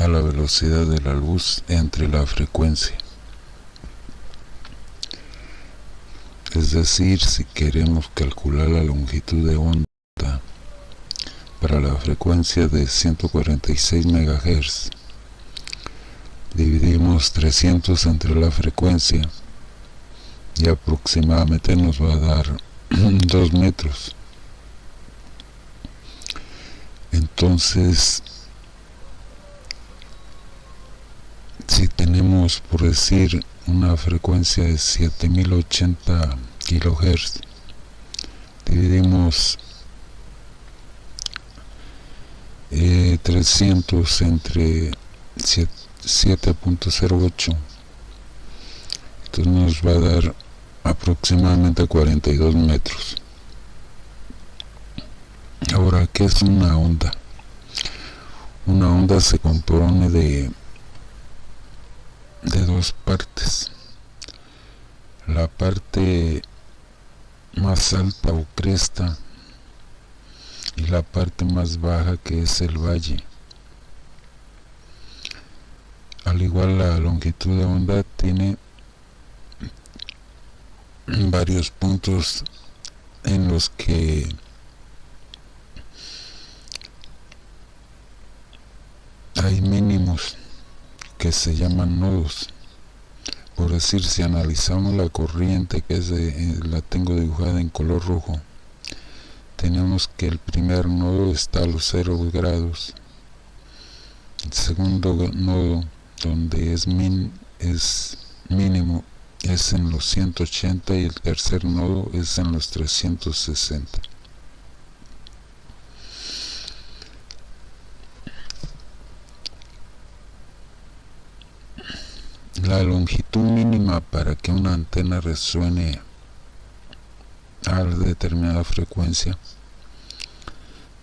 a la velocidad de la luz entre la frecuencia. Es decir, si queremos calcular la longitud de onda para la frecuencia de 146 MHz, dividimos 300 entre la frecuencia y aproximadamente nos va a dar 2 metros. Entonces, si tenemos, por decir, una frecuencia de 7080 kHz, dividimos 300 entre 7.08, entonces nos va a dar aproximadamente 42 metros. Ahora, ¿qué es una onda? Una onda se compone de dos partes. La parte más alta o cresta y la parte más baja, que es el valle. Al igual, la longitud de onda tiene varios puntos en los que hay mínimos que se llaman nodos. Por decir, si analizamos la corriente, que la tengo dibujada en color rojo, tenemos que el primer nodo está a los 0 grados, el segundo nodo, donde es mínimo, es en los 180 y el tercer nodo es en los 360. La longitud mínima para que una antena resuene a determinada frecuencia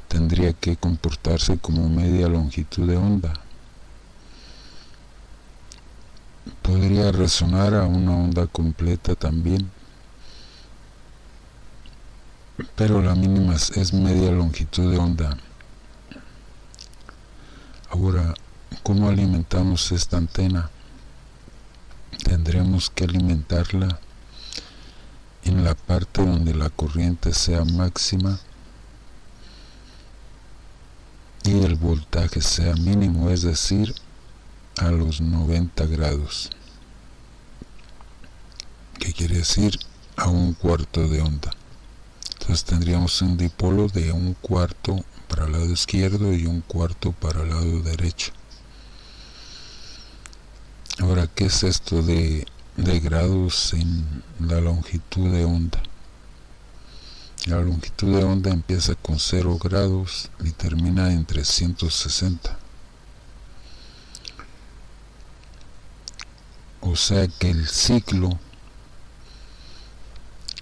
tendría que comportarse como media longitud de onda. Podría resonar a una onda completa también, pero la mínima es media longitud de onda. Ahora, ¿cómo alimentamos esta antena? Tendremos que alimentarla en la parte donde la corriente sea máxima y el voltaje sea mínimo, es decir, a los 90 grados. ¿Qué quiere decir? A 1/4 de onda. Entonces tendríamos un dipolo de 1/4 para el lado izquierdo y 1/4 para el lado derecho. Ahora, ¿qué es esto de grados en la longitud de onda? La longitud de onda empieza con 0 grados y termina en 360. O sea que el ciclo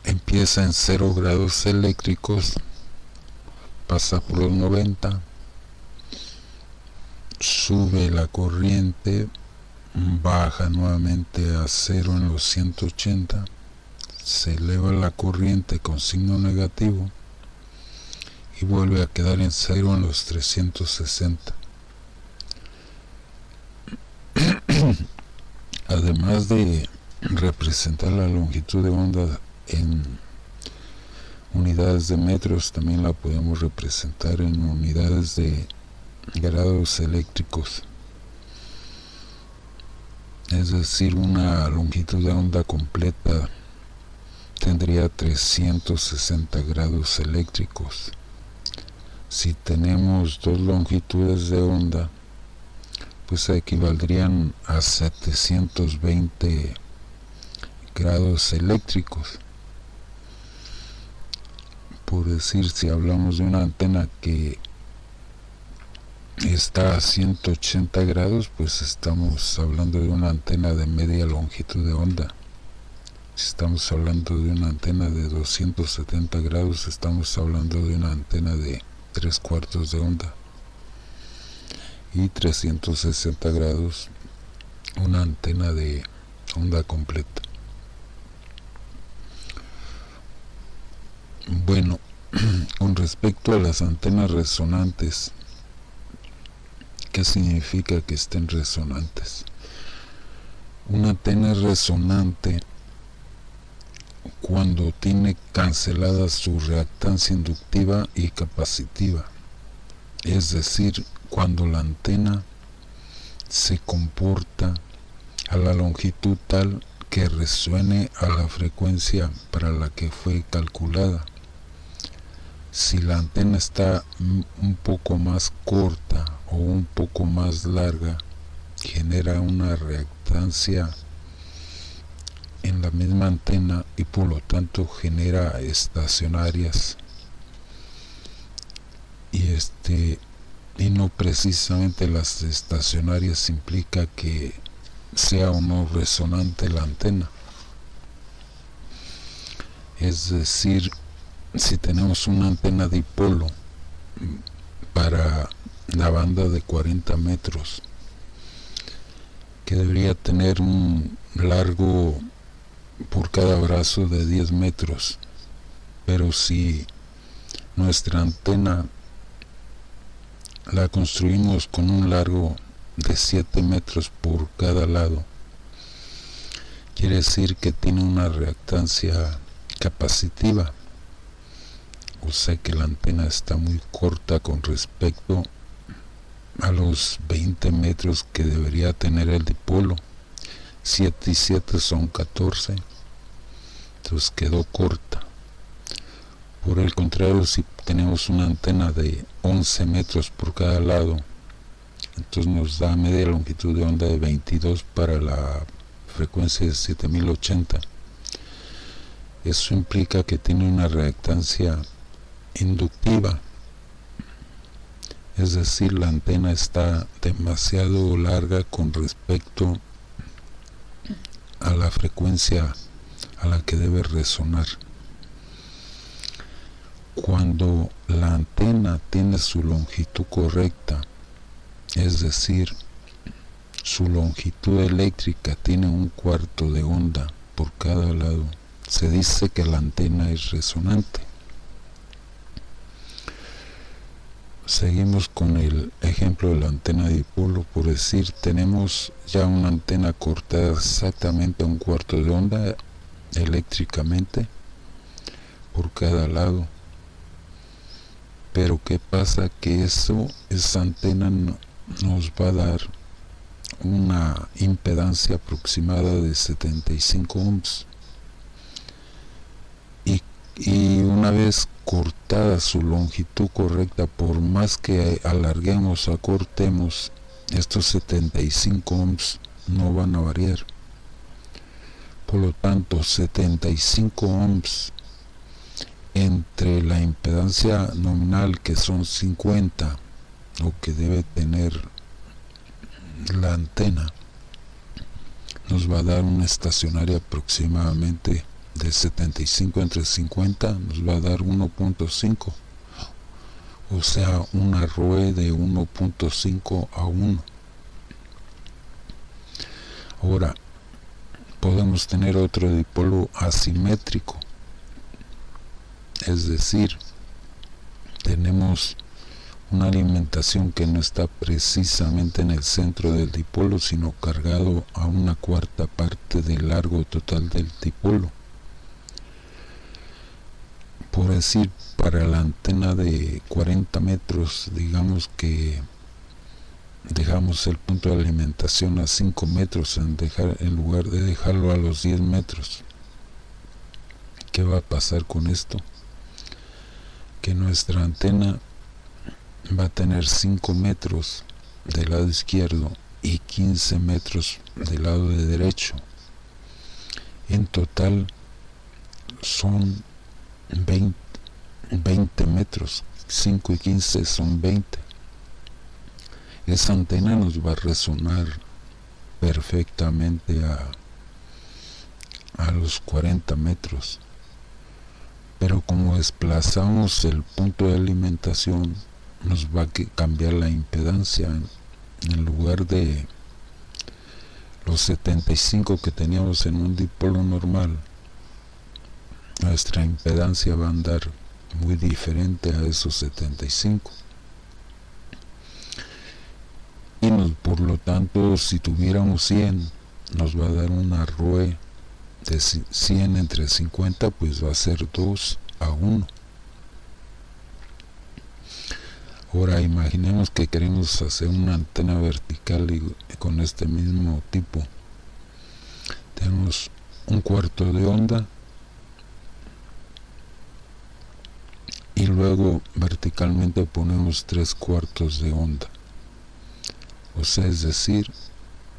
empieza en 0 grados eléctricos, pasa por los 90, sube la corriente, baja nuevamente a 0 en los 180, se eleva la corriente con signo negativo y vuelve a quedar en 0 en los 360. Además de representar la longitud de onda en unidades de metros, también la podemos representar en unidades de grados eléctricos. Es decir, una longitud de onda completa tendría 360 grados eléctricos. Si tenemos dos longitudes de onda, pues equivaldrían a 720 grados eléctricos. Por decir, si hablamos de una antena que está a 180 grados, pues estamos hablando de una antena de media longitud de onda. Si estamos hablando de una antena de 270 grados, estamos hablando de una antena de 3/4 de onda. Y 360 grados, una antena de onda completa. Bueno, con respecto a las antenas resonantes, ¿Qué significa que estén resonantes? Una antena es resonante cuando tiene cancelada su reactancia inductiva y capacitiva, es decir, cuando la antena se comporta a la longitud tal que resuene a la frecuencia para la que fue calculada. Si la antena está un poco más corta o un poco más larga, genera una reactancia en la misma antena y por lo tanto genera estacionarias y no precisamente las estacionarias implica que sea o no resonante la antena. Es decir, si tenemos una antena dipolo para la banda de 40 metros que debería tener un largo por cada brazo de 10 metros, pero si nuestra antena la construimos con un largo de 7 metros por cada lado, quiere decir que tiene una reactancia capacitiva, o sea que la antena está muy corta con respecto a los 20 metros que debería tener el dipolo. 7 y 7 son 14, entonces quedó corta. Por el contrario, si tenemos una antena de 11 metros por cada lado, entonces nos da media longitud de onda de 22 para la frecuencia de 7080. Eso implica que tiene una reactancia inductiva, es decir, la antena está demasiado larga con respecto a la frecuencia a la que debe resonar. Cuando la antena tiene su longitud correcta, es decir, su longitud eléctrica tiene 1/4 de onda por cada lado, se dice que la antena es resonante. Seguimos con el ejemplo de la antena dipolo. Por decir, tenemos ya una antena cortada exactamente a 1/4 de onda eléctricamente por cada lado. Pero ¿qué pasa? Que esa antena nos va a dar una impedancia aproximada de 75 ohms. Y una vez cortada su longitud correcta, por más que alarguemos o acortemos, estos 75 ohms no van a variar. Por lo tanto, 75 ohms entre la impedancia nominal, que son 50, o que debe tener la antena, nos va a dar una estacionaria aproximadamente de 75 entre 50, nos va a dar 1.5, o sea, una ROE de 1.5 a 1. Ahora, podemos tener otro dipolo asimétrico, es decir, tenemos una alimentación que no está precisamente en el centro del dipolo, sino cargado a 1/4 parte del largo total del dipolo. Por decir, para la antena de 40 metros, digamos que dejamos el punto de alimentación a 5 metros en lugar de dejarlo a los 10 metros. ¿Qué va a pasar con esto? Que nuestra antena va a tener 5 metros del lado izquierdo y 15 metros del lado de derecho. En total son 20 metros, 5 y 15 son 20. Esa antena nos va a resonar perfectamente a los 40 metros. Pero como desplazamos el punto de alimentación, nos va a cambiar la impedancia. En lugar de los 75 que teníamos en un dipolo normal, nuestra impedancia va a andar muy diferente a esos 75. por lo tanto, si tuviéramos 100, nos va a dar una ROE de 100 entre 50, pues va a ser 2:1. Ahora imaginemos que queremos hacer una antena vertical y con este mismo tipo. Tenemos 1/4 de onda y luego verticalmente ponemos 3/4 de onda. O sea, es decir,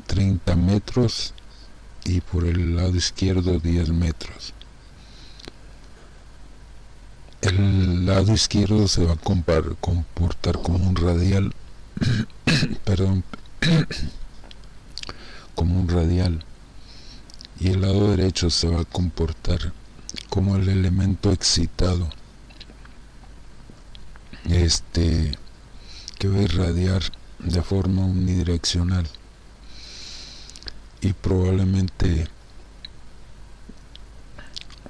30 metros y por el lado izquierdo 10 metros. El lado izquierdo se va a comportar como un radial, perdón, como un radial, y el lado derecho se va a comportar como el elemento excitado, que va a irradiar de forma unidireccional, y probablemente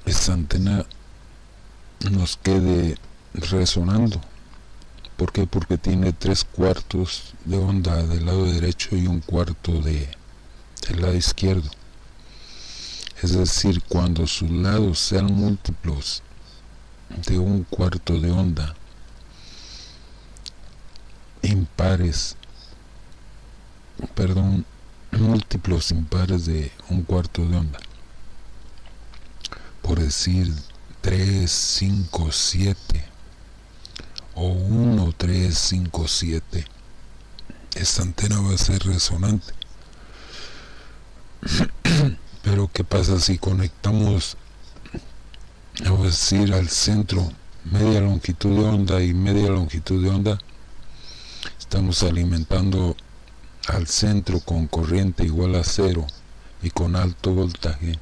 esa antena nos quede resonando. ¿Por qué? Porque tiene 3/4 de onda del lado derecho y 1/4 del lado izquierdo. Es decir, cuando sus lados sean múltiplos de 1/4 de onda, múltiplos impares de 1/4 de onda, por decir 3, 5, 7 o 1, 3, 5, 7, esta antena va a ser resonante. Pero ¿qué pasa si conectamos, vamos a decir, al centro media longitud de onda y media longitud de onda? Estamos alimentando al centro con corriente igual a 0 y con alto voltaje.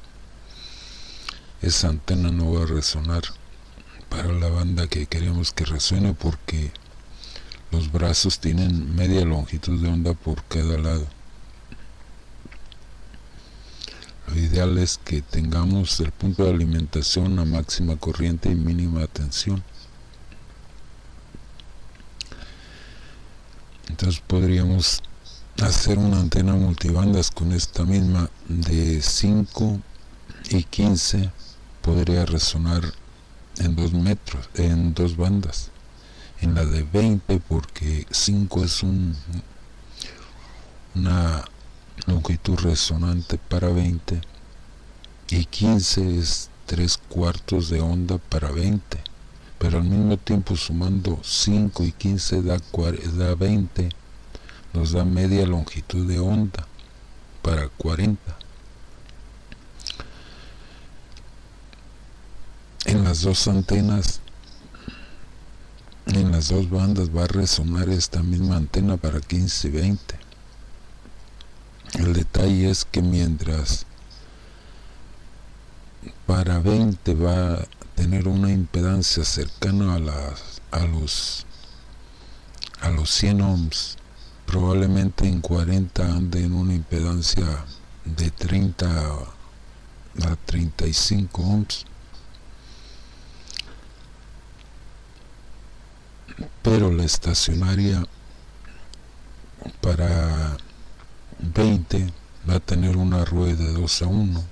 Esa antena no va a resonar para la banda que queremos que resuene, porque los brazos tienen media longitud de onda por cada lado. Lo ideal es que tengamos el punto de alimentación a máxima corriente y mínima tensión. Entonces podríamos hacer una antena multibandas con esta misma de 5 y 15. Podría resonar en 2 metros, en 2 bandas. En la de 20, porque 5 es una longitud resonante para 20, y 15 es 3/4 de onda para 20, pero al mismo tiempo sumando 5 y 15 da 20, nos da media longitud de onda para 40. En las dos antenas, en las dos bandas va a resonar esta misma antena para 15 y 20. El detalle es que mientras para 20 va a tener una impedancia cercana a los 100 ohms, probablemente en 40 ande en una impedancia de 30 a 35 ohms. Pero la estacionaria para 20 va a tener una ROE de 2:1,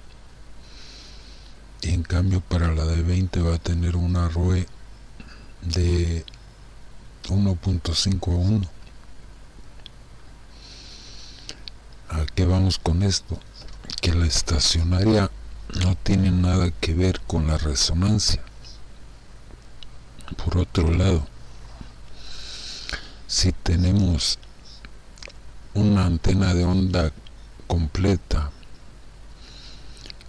y en cambio para la de 20 va a tener una ROE de 1.5:1. ¿A qué vamos con esto? Que la estacionaria no tiene nada que ver con la resonancia. Por otro lado, si tenemos una antena de onda completa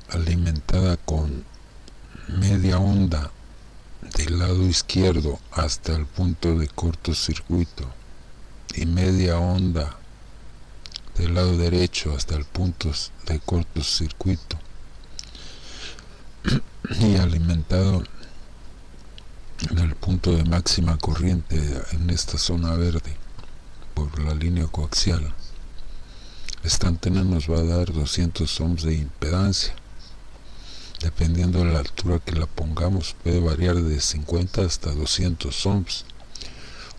alimentada con media onda del lado izquierdo hasta el punto de cortocircuito y media onda del lado derecho hasta el punto de cortocircuito, y alimentado en el punto de máxima corriente en esta zona verde por la línea coaxial, esta antena nos va a dar 200 ohms de impedancia. Dependiendo de la altura que la pongamos, puede variar de 50 hasta 200 ohms.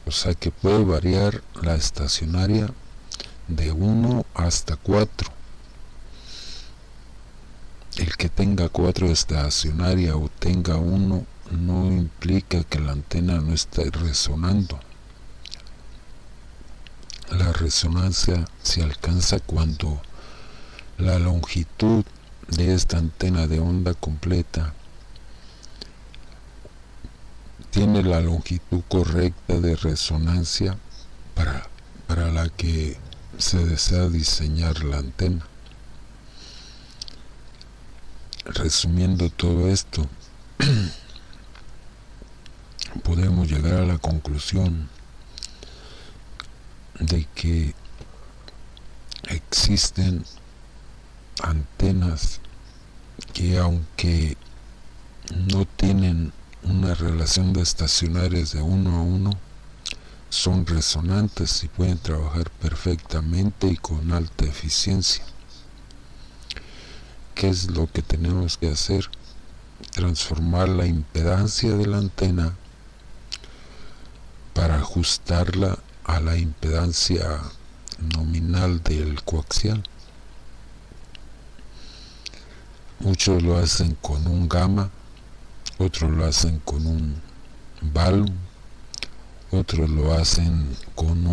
O sea que puede variar la estacionaria de 1 hasta 4. El que tenga 4 estacionaria o tenga 1 no implica que la antena no esté resonando. La resonancia se alcanza cuando la longitud de esta antena de onda completa tiene la longitud correcta de resonancia para la que se desea diseñar la antena. Resumiendo todo esto, podemos llegar a la conclusión de que existen antenas que, aunque no tienen una relación de estacionarias de 1 a 1, son resonantes y pueden trabajar perfectamente y con alta eficiencia. ¿Qué es lo que tenemos que hacer? Transformar la impedancia de la antena para ajustarla a la impedancia nominal del coaxial. Muchos lo hacen con un gamma, otros lo hacen con un balun, otros lo hacen con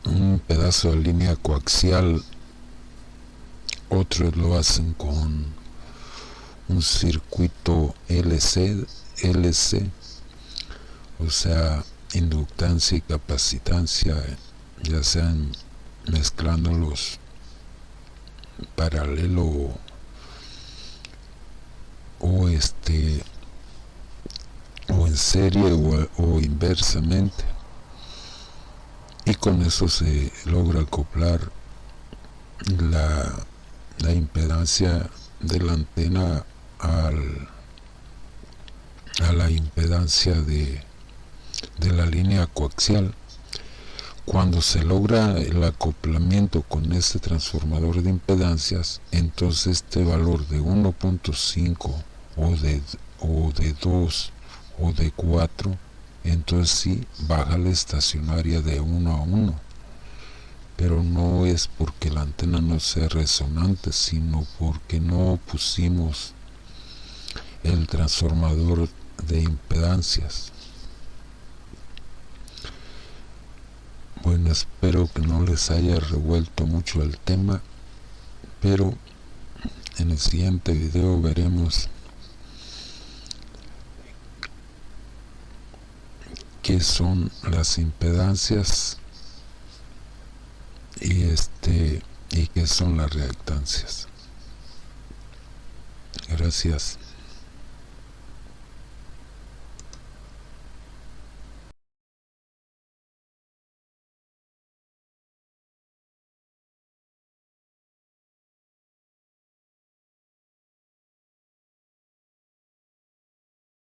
un pedazo de línea coaxial, otros lo hacen con un circuito LC, o sea, inductancia y capacitancia, ya sean mezclándolos paralelo o en serie o inversamente, y con eso se logra acoplar la impedancia de la antena a la impedancia de la línea coaxial. Cuando se logra el acoplamiento con este transformador de impedancias, entonces este valor de 1.5 o de 2 o de 4, entonces sí baja la estacionaria de 1 a 1. Pero no es porque la antena no sea resonante, sino porque no pusimos el transformador de impedancias. Bueno, espero que no les haya revuelto mucho el tema, pero en el siguiente video veremos qué son las impedancias y qué son las reactancias. Gracias.